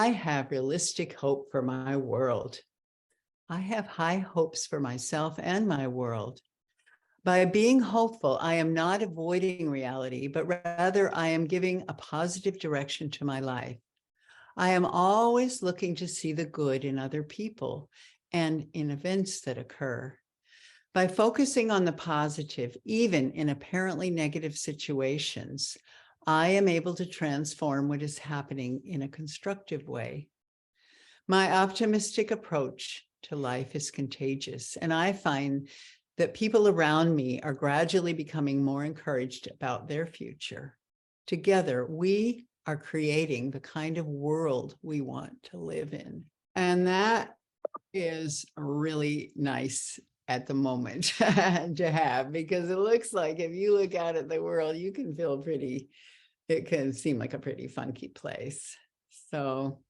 I have realistic hope for my world. I have high hopes for myself and my world. By being hopeful, I am not avoiding reality, but rather I am giving a positive direction to my life. I am always looking to see the good in other people and in events that occur. By focusing on the positive, even in apparently negative situations, I am able to transform what is happening in a constructive way. My optimistic approach to life is contagious, and I find that people around me are gradually becoming more encouraged about their future. Together, we are creating the kind of world we want to live in. And that is really nice at the moment to have, because it looks like if you look out at the world, you can feel pretty, it can seem like a pretty funky place. So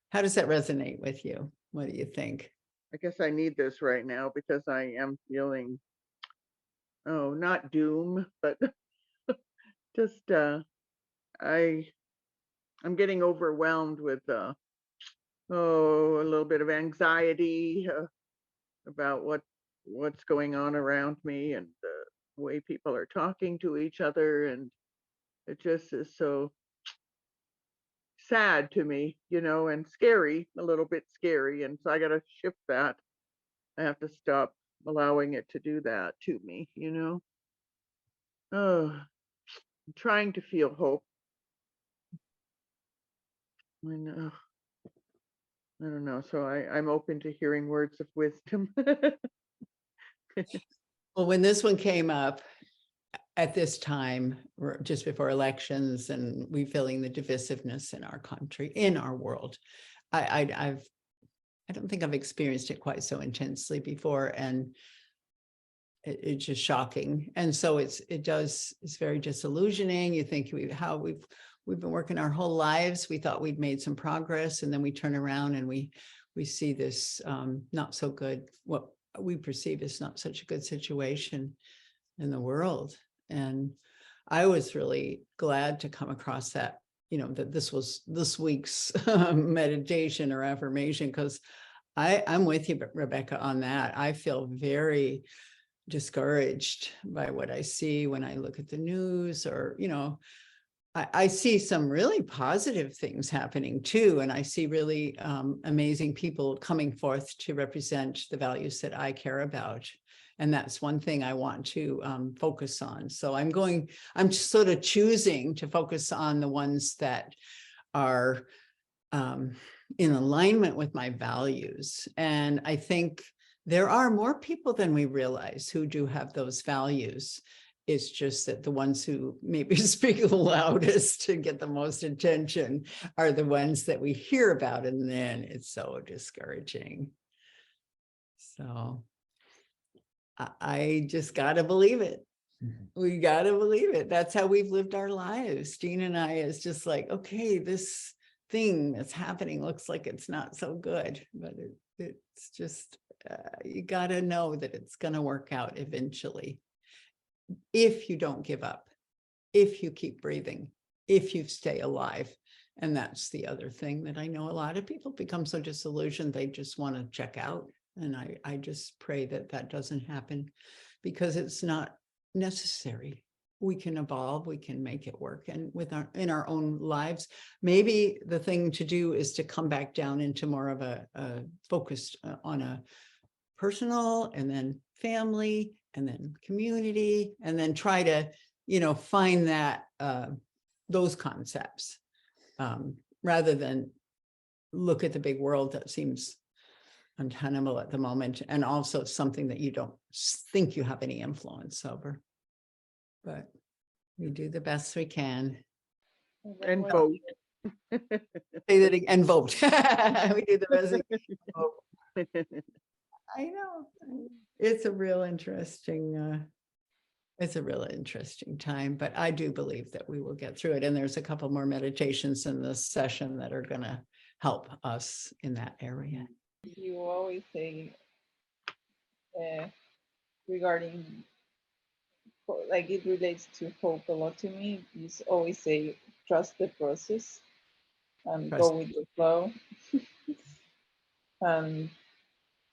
how does that resonate with you? What do you think? I guess I need this right now because I am feeling, oh, not doom, but just I'm getting overwhelmed with a little bit of anxiety about what's going on around me and the way people are talking to each other, and it just is so sad to me, and scary, a little bit scary, and so I got to shift that. I have to stop allowing it to do that to me. Oh, I'm trying to feel hope. And I don't know. So I'm open to hearing words of wisdom. Well, when this one came up at this time, just before elections, and we feeling the divisiveness in our country, in our world, I don't think I've experienced it quite so intensely before, and it's just shocking. And so it's very disillusioning. You think we've been working our whole lives. We thought we'd made some progress, and then we turn around and we see this not so good, what we perceive as not such a good situation in the world. And I was really glad to come across that, that this was this week's meditation or affirmation, because I'm with you, Rebecca, on that. I feel very discouraged by what I see when I look at the news, or, I see some really positive things happening too. And I see really amazing people coming forth to represent the values that I care about. And that's one thing I want to focus on. So I'm sort of choosing to focus on the ones that are in alignment with my values. And I think there are more people than we realize who do have those values. It's just that the ones who maybe speak the loudest to get the most attention are the ones that we hear about, and then it's so discouraging. So I just got to believe it. We got to believe it. That's how we've lived our lives. Jean and I is just like, okay, this thing that's happening looks like it's not so good, but it's just, you got to know that it's going to work out eventually. If you don't give up, if you keep breathing, if you stay alive. And that's the other thing that I know a lot of people become so disillusioned, they just want to check out. And I just pray that that doesn't happen, because it's not necessary. We can evolve, we can make it work. And in our own lives, maybe the thing to do is to come back down into more of a focused on a personal, and then family, and then community, and then try to, find that those concepts rather than look at the big world that seems untenable at the moment, and also something that you don't think you have any influence over. But we do the best we can. And vote. Say that again, and vote. We do the best we can. Vote. I know. It's a real interesting time, but I do believe that we will get through it. And there's a couple more meditations in this session that are going to help us in that area. You always say regarding, like, it relates to hope a lot to me. You always say, trust the process. and Trust. go with the flow. And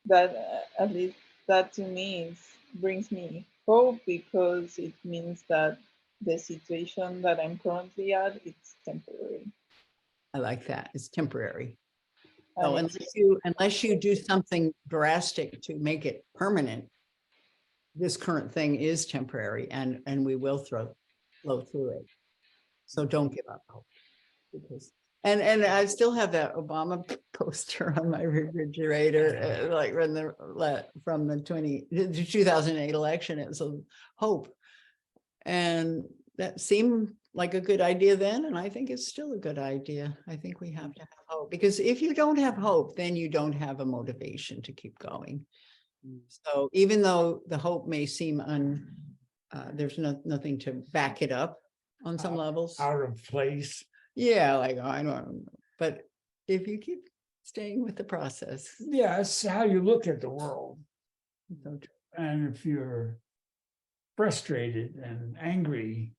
that, at least that to me brings me hope, because it means that the situation that I'm currently at, it's temporary. I like that. It's temporary. And So unless you do something drastic to make it permanent, this current thing is temporary, and we will flow through it. So don't give up hope, because and I still have that Obama poster on my refrigerator, like from the 2008 election. It was a hope, and that seemed like a good idea then, and I think it's still a good idea. I think we have to have hope, because if you don't have hope, then you don't have a motivation to keep going. So even though the hope may seem there's nothing to back it up on some levels. Out of place. Yeah, like, I don't know. But if you keep staying with the process. Yeah, it's how you look at the world. So true. And if you're frustrated and angry,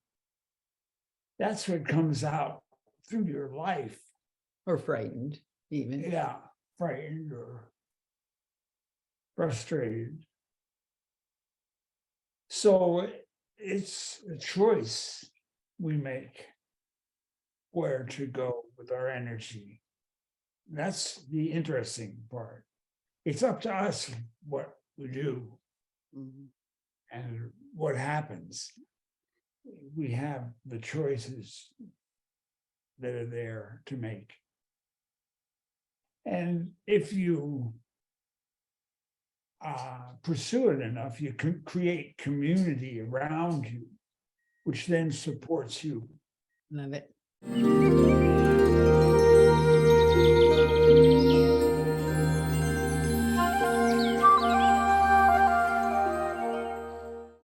that's what comes out through your life. Or frightened, even. Yeah, frightened or frustrated. So it's a choice we make where to go with our energy. That's the interesting part. It's up to us what we do and what happens. We have the choices that are there to make. And if you pursue it enough, you can create community around you, which then supports you. Love it.